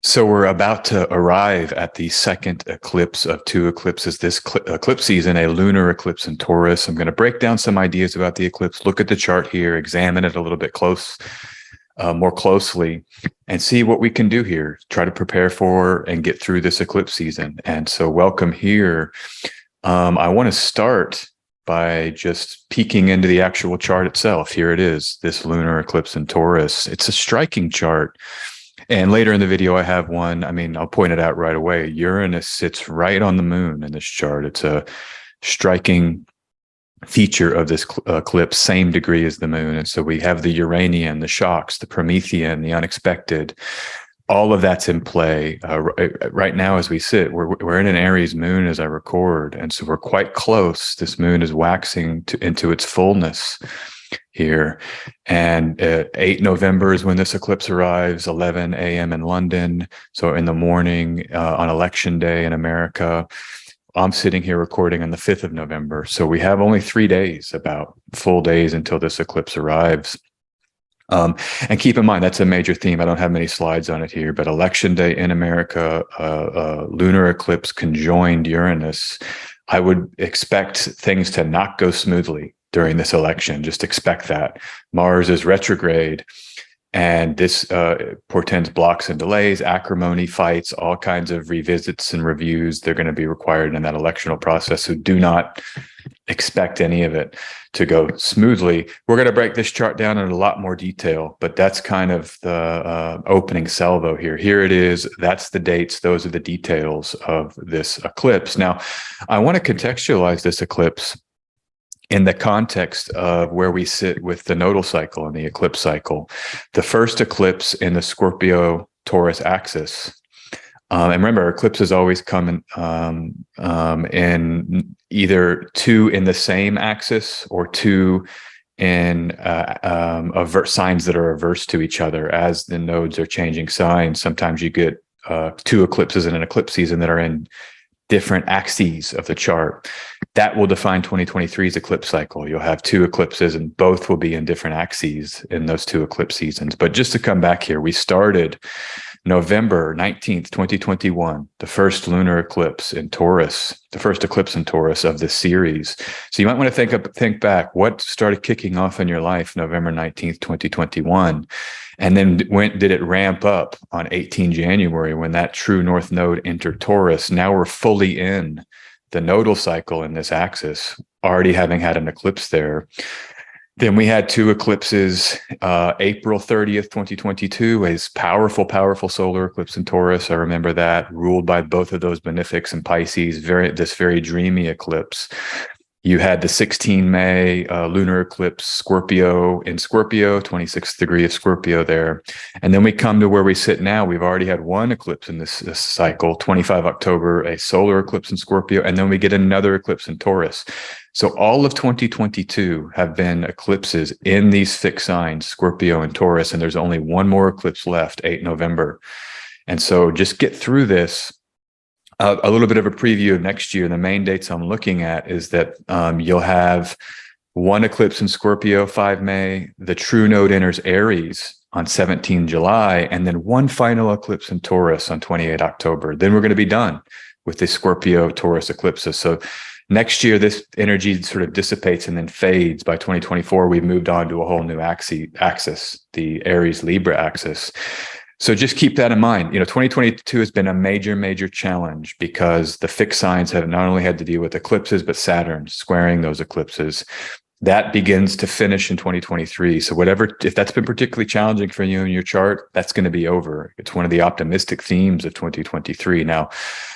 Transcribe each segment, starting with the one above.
So we're about to arrive at the second eclipse of two eclipses this eclipse season, a lunar eclipse in Taurus. I'm going to break down some ideas about the eclipse, look at the chart here, examine it a little bit more closely, and see what we can do here. Try to prepare for and get through this eclipse season. And so welcome here. I want to start by just peeking into the actual chart itself. Here it is, this lunar eclipse in Taurus. It's a striking chart. And later in the video, I have one. I'll point it out right away. Uranus sits right on the moon in this chart. It's a striking feature of this eclipse, same degree as the moon. And so we have the Uranian, the shocks, the Promethean, the unexpected. All of that's in play right now as we sit. We're in an Aries moon as I record. And so we're quite close. This moon is waxing into its fullness here. And 8 November is when this eclipse arrives, 11 a.m. in London. So in the morning on election day in America. I'm sitting here recording on the 5th of November. So we have only 3 days, about full days until this eclipse arrives. And keep in mind, that's a major theme. I don't have many slides on it here, but election day in America, lunar eclipse conjoined Uranus. I would expect things to not go smoothly during this election. Just expect that. Mars is retrograde, and this portends blocks and delays, acrimony, fights, all kinds of revisits and reviews. They're going to be required in that electoral process. So do not expect any of it to go smoothly. We're going to break this chart down in a lot more detail, but that's kind of the opening salvo here. Here it is. That's the dates. Those are the details of this eclipse. Now, I want to contextualize this eclipse in the context of where we sit with the nodal cycle and the eclipse cycle. The first eclipse in the Scorpio-Taurus axis. And remember, eclipses always come in either two in the same axis or two in signs that are averse to each other. As the nodes are changing signs, sometimes you get two eclipses in an eclipse season that are in different axes of the chart. That will define 2023's eclipse cycle. You'll have two eclipses and both will be in different axes in those two eclipse seasons. But just to come back here, we started November 19th, 2021, the first lunar eclipse in Taurus, the first eclipse in Taurus of this series. So you might want to think back, what started kicking off in your life November 19th, 2021? And then did it ramp up on 18 January when that true north node entered Taurus? Now we're fully in the nodal cycle in this axis, already having had an eclipse there. Then we had two eclipses, April 30th, 2022, a powerful solar eclipse in Taurus. I remember that, ruled by both of those benefics and Pisces, this very dreamy eclipse. You had the 16 May lunar eclipse, Scorpio, 26th degree of Scorpio there. And then we come to where we sit now. We've already had one eclipse in this cycle, 25 October, a solar eclipse in Scorpio, and then we get another eclipse in Taurus. So all of 2022 have been eclipses in these fixed signs, Scorpio and Taurus, and there's only one more eclipse left, 8 November. And so just get through this. A little bit of a preview of next year. The main dates I'm looking at is that you'll have one eclipse in Scorpio, 5 May. The true node enters Aries on 17 July, and then one final eclipse in Taurus on 28 October. Then we're going to be done with the Scorpio-Taurus eclipses. So next year, this energy sort of dissipates and then fades. By 2024, we've moved on to a whole new axis, the Aries-Libra axis. So just keep that in mind. 2022 has been a major challenge because the fixed signs have not only had to deal with eclipses, but Saturn squaring those eclipses. That begins to finish in 2023. So if that's been particularly challenging for you in your chart, that's going to be over. It's one of the optimistic themes of 2023. Now,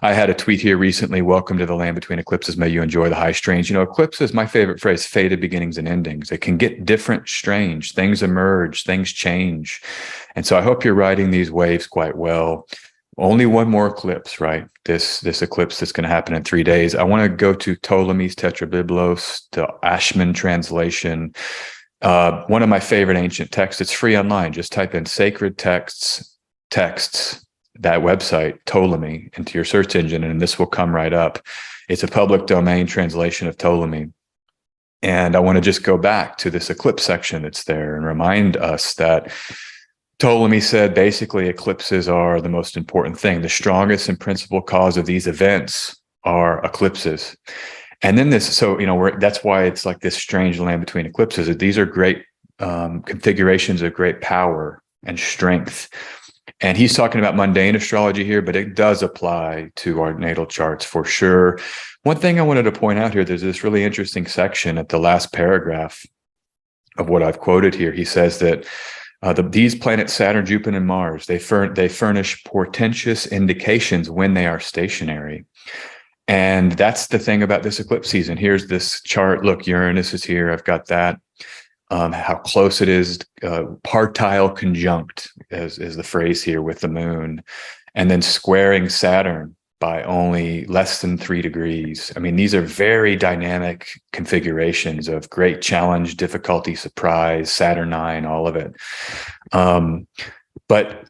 I had a tweet here recently, welcome to the land between eclipses. May you enjoy the high strange. Eclipses, my favorite phrase, fated beginnings and endings. It can get different, strange. Things emerge, things change. And so I hope you're riding these waves quite well. Only one more eclipse, right? This eclipse that's going to happen in 3 days. I want to go to Ptolemy's Tetrabiblos, the Ashman translation. One of my favorite ancient texts. It's free online. Just type in sacred texts, that website, Ptolemy, into your search engine, and this will come right up. It's a public domain translation of Ptolemy. And I want to just go back to this eclipse section that's there and remind us that Ptolemy said basically eclipses are the most important thing. The strongest and principal cause of these events are eclipses. And then this, so, that's why it's like this strange land between eclipses. These are great configurations of great power and strength. And he's talking about mundane astrology here, but it does apply to our natal charts for sure. One thing I wanted to point out here, there's this really interesting section at the last paragraph of what I've quoted here. He says that these planets, Saturn, Jupiter, and Mars, they furnish portentous indications when they are stationary. And that's the thing about this eclipse season. Here's this chart. Look, Uranus is here. I've got that. How close it is, partile conjunct is the phrase here with the moon, and then squaring Saturn by only less than 3 degrees. I mean, these are very dynamic configurations of great challenge, difficulty, surprise, Saturnine, all of it. But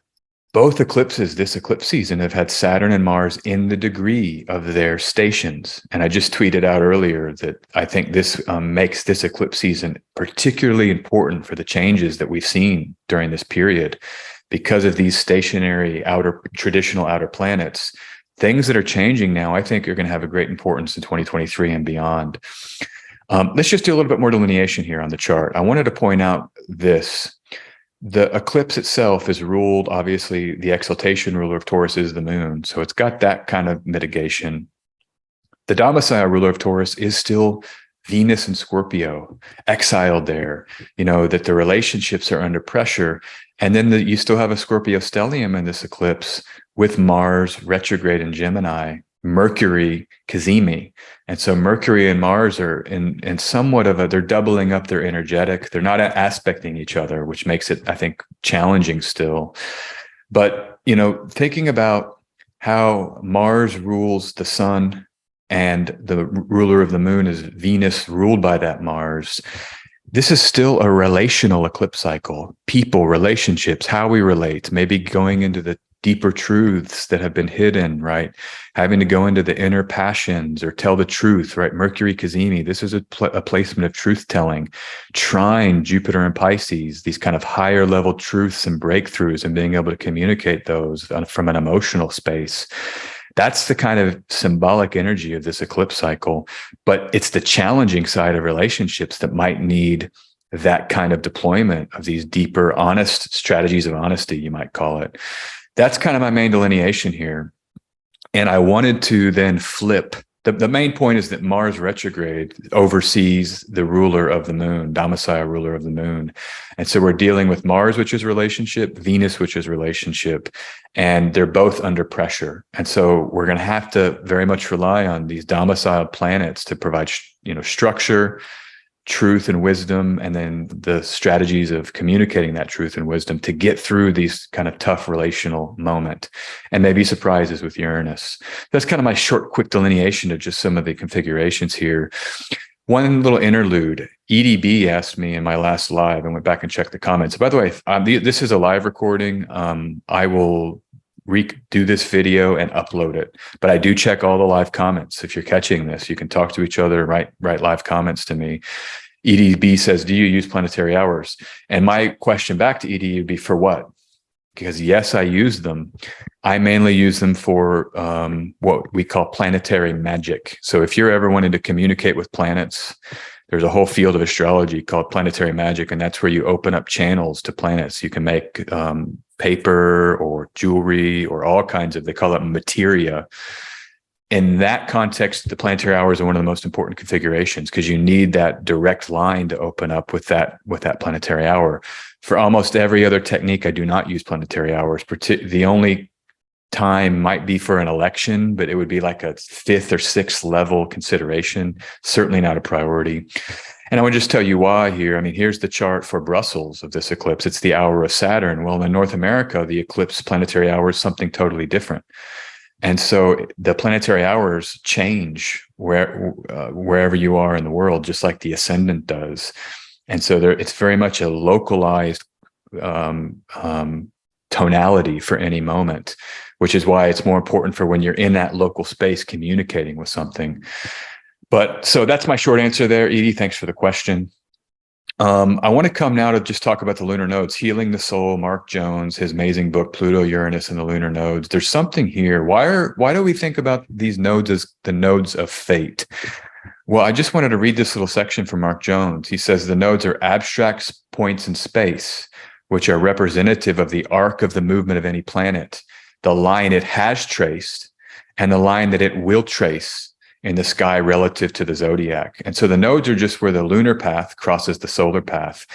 both eclipses this eclipse season have had Saturn and Mars in the degree of their stations. And I just tweeted out earlier that I think this makes this eclipse season particularly important for the changes that we've seen during this period because of these stationary traditional outer planets. Things that are changing now, I think, are going to have a great importance in 2023 and beyond. Let's just do a little bit more delineation here on the chart. I wanted to point out this. The eclipse itself is ruled, obviously, the exaltation ruler of Taurus is the moon. So it's got that kind of mitigation. The domicile ruler of Taurus is still Venus and Scorpio, exiled there, that the relationships are under pressure. And then you still have a Scorpio stellium in this eclipse with Mars retrograde in Gemini, Mercury cazimi. And so Mercury and Mars are in somewhat of they're doubling up their energetic. They're not aspecting each other, which makes it, I think, challenging still. But, thinking about how Mars rules the sun and the ruler of the moon is Venus ruled by that Mars, this is still a relational eclipse cycle. People, relationships, how we relate, maybe going into the deeper truths that have been hidden, right? Having to go into the inner passions or tell the truth, right? Mercury cazimi, this is a placement of truth telling. Trine, Jupiter and Pisces, these kind of higher level truths and breakthroughs and being able to communicate those from an emotional space. That's the kind of symbolic energy of this eclipse cycle, but it's the challenging side of relationships that might need that kind of deployment of these deeper, honest strategies of honesty, you might call it. That's kind of my main delineation here. And I wanted to then flip. The main point is that Mars retrograde oversees the ruler of the moon, domicile ruler of the moon. And so we're dealing with Mars, which is relationship, Venus, which is relationship, and they're both under pressure. And so we're going to have to very much rely on these domicile planets to provide, structure, truth and wisdom, and then the strategies of communicating that truth and wisdom to get through these kind of tough relational moment, and maybe surprises with Uranus. That's kind of my short, quick delineation of just some of the configurations here. One little interlude. EDB asked me in my last live, and went back and checked the comments. By the way, this is a live recording. I will redo this video and upload it, but I do check all the live comments. If you're catching this, you can talk to each other, write live comments to me. EDB says, do you use planetary hours? And my question back to ED would be, for what? Because yes, I use them. I mainly use them for what we call planetary magic. So if you're ever wanting to communicate with planets, there's a whole field of astrology called planetary magic, and that's where you open up channels to planets. You can make paper or jewelry or all kinds of, they call it materia. In that context, the planetary hours are one of the most important configurations because you need that direct line to open up with that planetary hour. For almost every other technique, I do not use planetary hours. The only time might be for an election, but it would be like a 5th or 6th level consideration, certainly not a priority. And I would just tell you why here. I mean, here's the chart for Brussels of this eclipse. It's the hour of Saturn. Well, in North America, the eclipse planetary hour is something totally different. And so the planetary hours change wherever you are in the world, just like the ascendant does. And so it's very much a localized tonality for any moment, which is why it's more important for when you're in that local space communicating with something. But so that's my short answer there, Edie. Thanks for the question. I want to come now to just talk about the lunar nodes, Healing the Soul, Mark Jones, his amazing book, Pluto, Uranus, and the Lunar Nodes. There's something here. Why do we think about these nodes as the nodes of fate? Well, I just wanted to read this little section from Mark Jones. He says the nodes are abstract points in space, which are representative of the arc of the movement of any planet, the line it has traced, and the line that it will trace in the sky relative to the zodiac. And so the nodes are just where the lunar path crosses the solar path.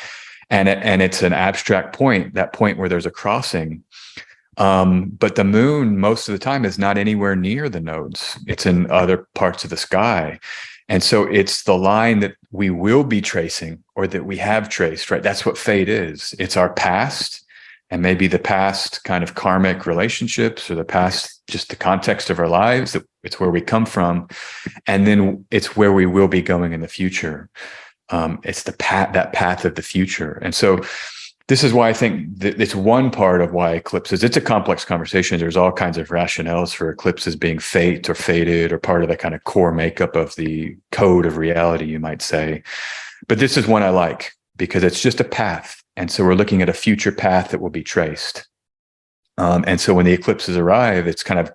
And it's an abstract point, that point where there's a crossing. But the moon, most of the time, is not anywhere near the nodes. It's in other parts of the sky. And so it's the line that we will be tracing, or that we have traced, right? That's what fate is. It's our past, and maybe the past kind of karmic relationships, or the past, just the context of our lives. It's where we come from. And then it's where we will be going in the future. It's the path, that path of the future. And so this is why I think that it's one part of why eclipses, it's a complex conversation. There's all kinds of rationales for eclipses being fate or fated, or part of the kind of core makeup of the code of reality, you might say. But this is one I like, because it's just a path. And so we're looking at a future path that will be traced. And so when the eclipses arrive, it's kind of,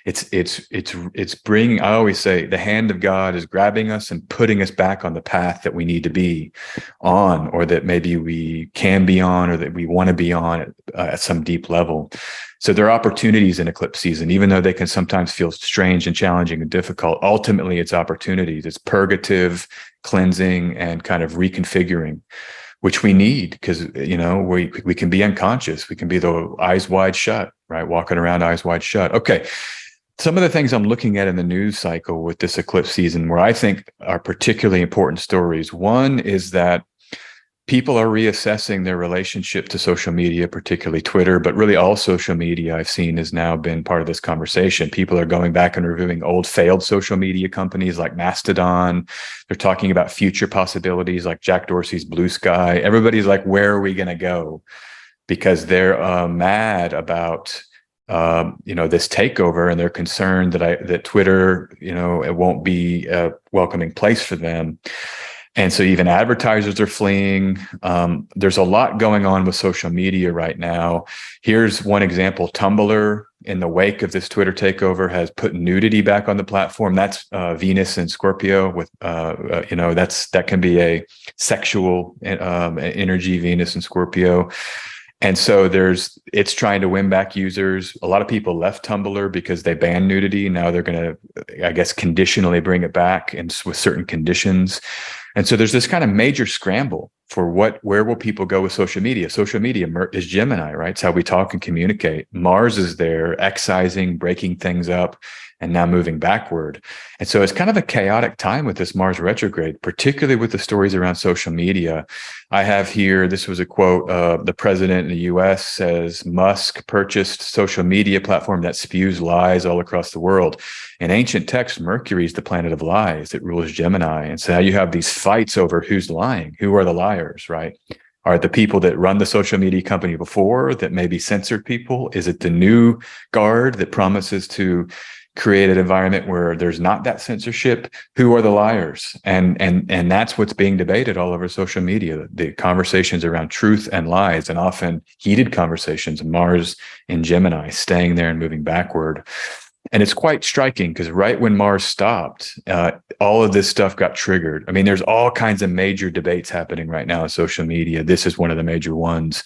it's bringing, I always say, the hand of God is grabbing us and putting us back on the path that we need to be on, or that maybe we can be on, or that we want to be on at some deep level. So there are opportunities in eclipse season, even though they can sometimes feel strange and challenging and difficult. Ultimately, it's opportunities. It's purgative, cleansing, and kind of reconfiguring, which we need, because, you know, we can be unconscious. We can be the eyes wide shut, right? Walking around eyes wide shut. Okay. Some of the things I'm looking at in the news cycle with this eclipse season, where I think are particularly important stories. One is that people are reassessing their relationship to social media, particularly Twitter, but really all social media I've seen has now been part of this conversation. People are going back and reviewing old failed social media companies like Mastodon. They're talking about future possibilities like Jack Dorsey's Blue Sky. Everybody's like, where are we going to go? Because they're mad about this takeover, and they're concerned that Twitter, it won't be a welcoming place for them. And so even advertisers are fleeing. There's a lot going on with social media right now. Here's one example. Tumblr, in the wake of this Twitter takeover, has put nudity back on the platform. That's Venus and Scorpio with, that can be a sexual energy, Venus and Scorpio. And so it's trying to win back users. A lot of people left Tumblr because they banned nudity. Now they're going to, I guess, conditionally bring it back, and with certain conditions. And so there's this kind of major scramble for where will people go with social media? Social media is Gemini, right? It's how we talk and communicate. Mars is there, excising, breaking things up, and now moving backward. And so it's kind of a chaotic time with this Mars retrograde, particularly with the stories around social media. I have here, this was a quote, the president in the US says, Musk purchased social media platform that spews lies all across the world. In ancient texts, Mercury is the planet of lies. It rules Gemini. And so now you have these fights over who's lying, who are the liars, right? Are it the people that run the social media company before that maybe censored people? Is it the new guard that promises to create an environment where there's not that censorship? Who are the liars? And that's what's being debated all over social media, the conversations around truth and lies, and often heated conversations. Mars in Gemini, staying there and moving backward. And it's quite striking, because right when Mars stopped, all of this stuff got triggered. I mean, there's all kinds of major debates happening right now on social media. This is one of the major ones.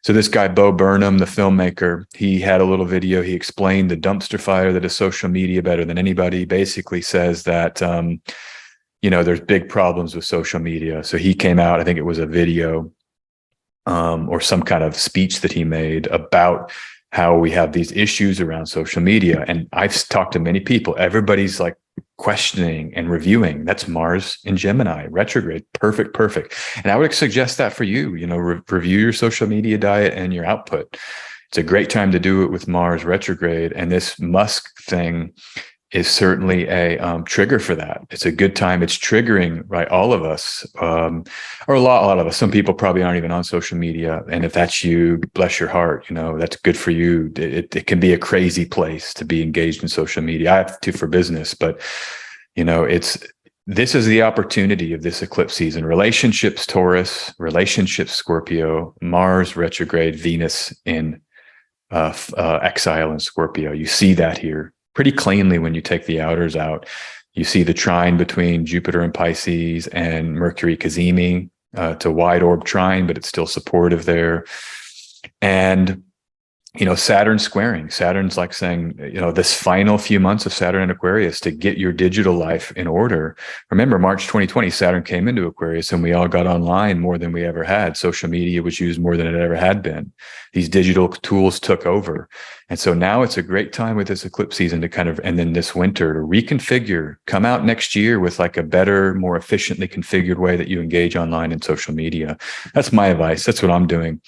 So this guy, Bo Burnham, the filmmaker, he had a little video. He explained the dumpster fire that is social media better than anybody. Basically says that, there's big problems with social media. So he came out, I think it was a video or some kind of speech that he made about how we have these issues around social media. And I've talked to many people. Everybody's like questioning and reviewing. That's Mars in Gemini, retrograde. Perfect. And I would suggest that for you, review your social media diet and your output. It's a great time to do it with Mars retrograde. And this Musk thing is certainly a trigger for that. It's a good time. It's triggering, right, all of us, or a lot of us. Some people probably aren't even on social media. And if that's you, bless your heart, that's good for you. It can be a crazy place to be engaged in social media. I have to for business, but, this is the opportunity of this eclipse season. Relationships, Taurus, relationships, Scorpio, Mars retrograde, Venus in exile in Scorpio. You see that here pretty cleanly when you take the outers out. You see the trine between Jupiter and Pisces and Mercury Cazimi. It's a wide orb trine, but it's still supportive there. And Saturn squaring. Saturn's like saying, this final few months of Saturn in Aquarius to get your digital life in order. Remember, March 2020, Saturn came into Aquarius and we all got online more than we ever had. Social media was used more than it ever had been. These digital tools took over. And so now it's a great time with this eclipse season to and then this winter to reconfigure, come out next year with like a better, more efficiently configured way that you engage online and social media. That's my advice. That's what I'm doing.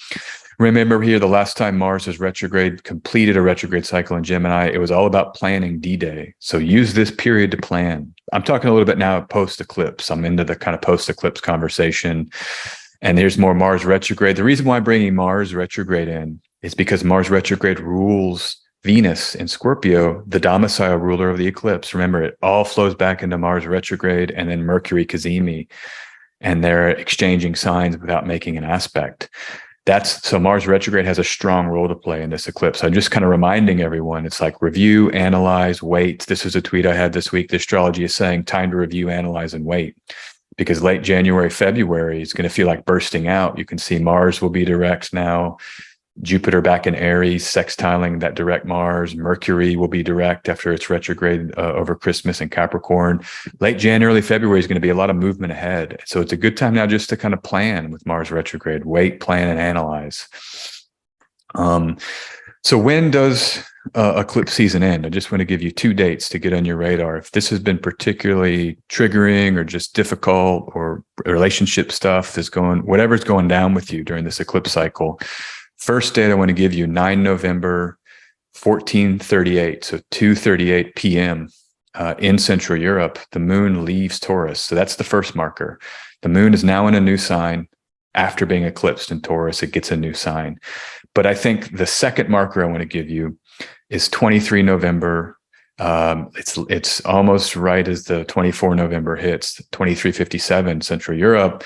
Remember here, the last time Mars was retrograde, completed a retrograde cycle in Gemini, it was all about planning D-Day. So use this period to plan. I'm talking a little bit now post-eclipse. I'm into the kind of post-eclipse conversation. And there's more Mars retrograde. The reason why I'm bringing Mars retrograde in is because Mars retrograde rules Venus in Scorpio, the domicile ruler of the eclipse. Remember, it all flows back into Mars retrograde and then Mercury Cazimi. And they're exchanging signs without making an aspect. So Mars retrograde has a strong role to play in this eclipse. I'm just kind of reminding everyone, it's like review, analyze, wait. This is a tweet I had this week. The astrology is saying time to review, analyze, and wait. Because late January, February is going to feel like bursting out. You can see Mars will be direct now. Jupiter back in Aries, sextiling that direct Mars. Mercury will be direct after its retrograde over Christmas in Capricorn. Late January, February is going to be a lot of movement ahead. So it's a good time now just to kind of plan with Mars retrograde, wait, plan, and analyze. So when does eclipse season end? I just want to give you 2 dates to get on your radar. If this has been particularly triggering or just difficult, or relationship stuff is whatever's going down with you during this eclipse cycle. First date I want to give you, 9 November, 1438, so 2:38 p.m. In Central Europe, the moon leaves Taurus. So that's the first marker. The moon is now in a new sign. After being eclipsed in Taurus, it gets a new sign. But I think the second marker I want to give you is 23 November. It's almost right as the 24 November hits, 2357 Central Europe.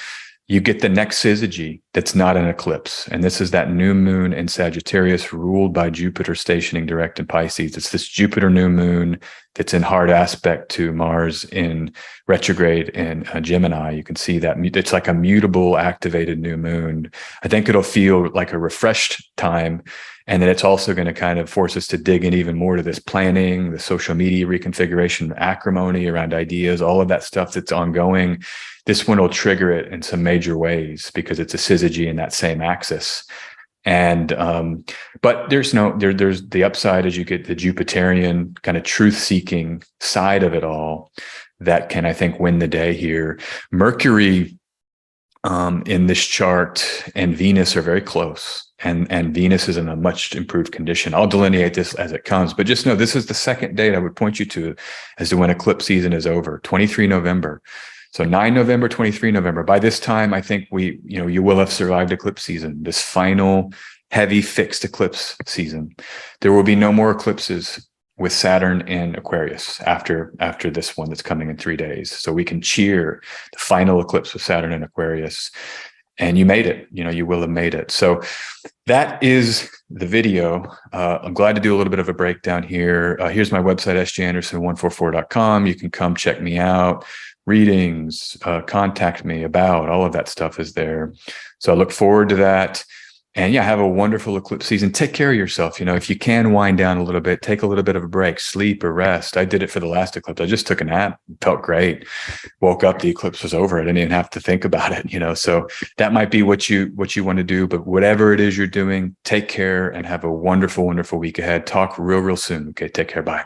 You get the next syzygy that's not an eclipse. And this is that new moon in Sagittarius ruled by Jupiter stationing direct in Pisces. It's this Jupiter new moon that's in hard aspect to Mars in retrograde in Gemini. You can see that it's like a mutable, activated new moon. I think it'll feel like a refreshed time. And then it's also going to kind of force us to dig in even more to this planning, the social media reconfiguration, acrimony around ideas, all of that stuff that's ongoing. This one will trigger it in some major ways because it's a syzygy in that same axis. And but there's the upside as you get the Jupiterian kind of truth-seeking side of it all that can, I think, win the day here. Mercury in this chart and Venus are very close. And Venus is in a much improved condition. I'll delineate this as it comes, but just know this is the second date I would point you to as to when eclipse season is over, 23 November. So 9 November, 23 November. By this time, I think you will have survived eclipse season, this final heavy fixed eclipse season. There will be no more eclipses with Saturn in Aquarius after this one that's coming in 3 days. So we can cheer the final eclipse with Saturn in Aquarius. And you made it, you will have made it. So that is the video. I'm glad to do a little bit of a breakdown here. Here's my website, sjanderson144.com. You can come check me out. Readings, contact me about, all of that stuff is there. So I look forward to that. And yeah, have a wonderful eclipse season. Take care of yourself. If you can wind down a little bit, take a little bit of a break, sleep or rest. I did it for the last eclipse. I just took a nap, felt great. Woke up, the eclipse was over. I didn't even have to think about it, So that might be what you want to do. But whatever it is you're doing, take care and have a wonderful, wonderful week ahead. Talk real soon. Okay, take care. Bye.